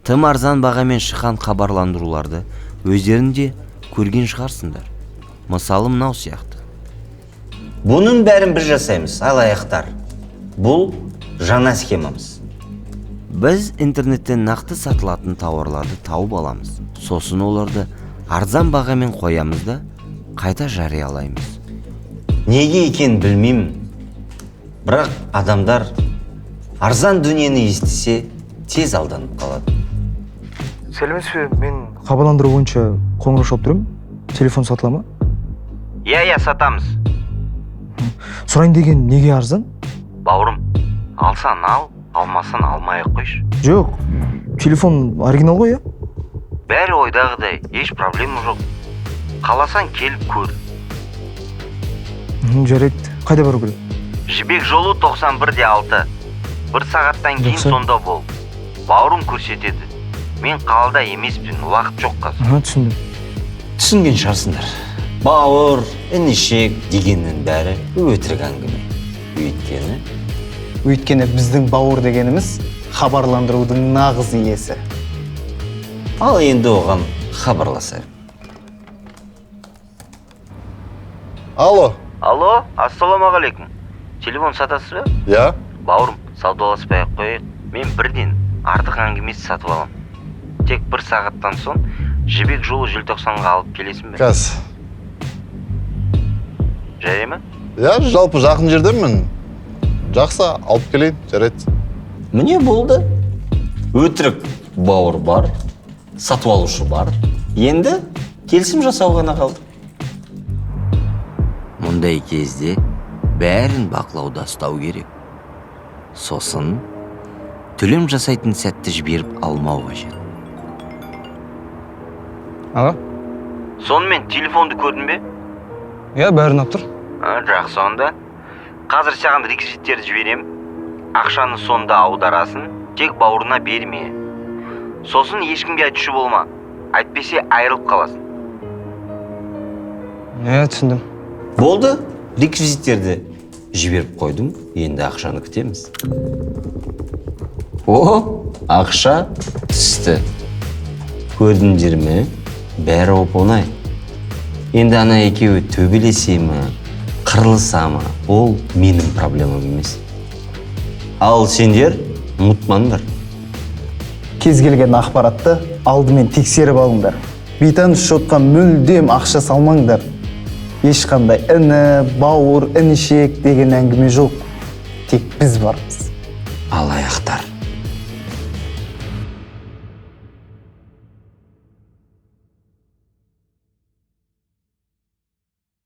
тым арзан бағамен шыққан хабарландыруларды өздерінде көрген шығарсыңдар. Мысалы мынау сияқты. Бұның бәрін біз жасаймыз, алаяқтар. Бұл жаңа схемамыз. Біз интернеттен нақты сатылатын тауарларды тауып аламыз. Сосын оларды арзан бағамен қоямыз да қайта жариялаймыз. Неге екен білмеймін. Бірақ адамдар арзан дүниені естісе тез алданып қалады. Сәлеметсіз бе, мен хабарландыру бойынша қоңырау шалып тұрмын. Телефон сатыла ма? Иә, сатамыз. Сұрайын деген неге арзан? Бауырым, алсан ал, алмасан алмай-ақ қойшы. Жоқ, телефон оригинал ғой, иә? Бәрі ойдағыдай, еш проблема жоқ. Қаласан келіп көр. Жарайды, қайда бару керек? Жібек жолы 91-6. Бір сағаттан кейін сонда бол. Бауырым көрсетеді. Мен қалада емеспін, уақыт жоқ қазір. Түсіндім. Түсінген шығарсыңдар. Бауыр, інішек дегеннің бәрі өтірік әңгіме. Өйткені біздің бауыр дегеніміз хабарландырудың нағыз иесі. Ал енді оған хабарласайық. Алло. Алло, ассаламағалейкум. Телефон сатасыз ба? Я? Бауырым, саудаласпай-ақ қояйық. Мен бірден артық әңгімесі сатып алам. Тек бір сағаттан соң Жібек жолы желтоқсанға алып келесің бе? Кәз. Жарай ма? Я жалпы жақын жердемін. Жақсы, алып келейін, жарайды. Міне болды. Өтірік бауыр бар, сатып алушы бар. Енді келісім жасау ғана қалды. Мұндай кезде бәрін бақылауда ұстау керек. Сосын төлем жасайтын сәтті жіберіп алмау қажет. Ала? Сонымен телефонды көрдің бе? Иә, бәрін ап тұр. Жақсы онда. Қазір саған реквизиттерді жіберем. Ақшаны сонда аударасын, тек бауырына берме. Сосын ешкімге айтушы болма. Айтпесе айырылып қаласың. Иә, түсіндім. Болды, реквизиттерді жіберіп қойдым, енді ақшаны күтеміз. О, ақша түсті. Көрдіңдер ме? Бәрі оп-оңай. Енді ана екеуі төбелесе ме, қырылыса ма, ол менің проблемам емес. Ал сендер ұмытпаңдар. Кез келген ақпаратты алдымен тексеріп алыңдар. Бейтаныс шотқа мүлдем ақша салмаңдар. Ешқандай іні, бауыр, інішек деген әңгіме жоқ. Тек біз бармыз. Алаяқтар.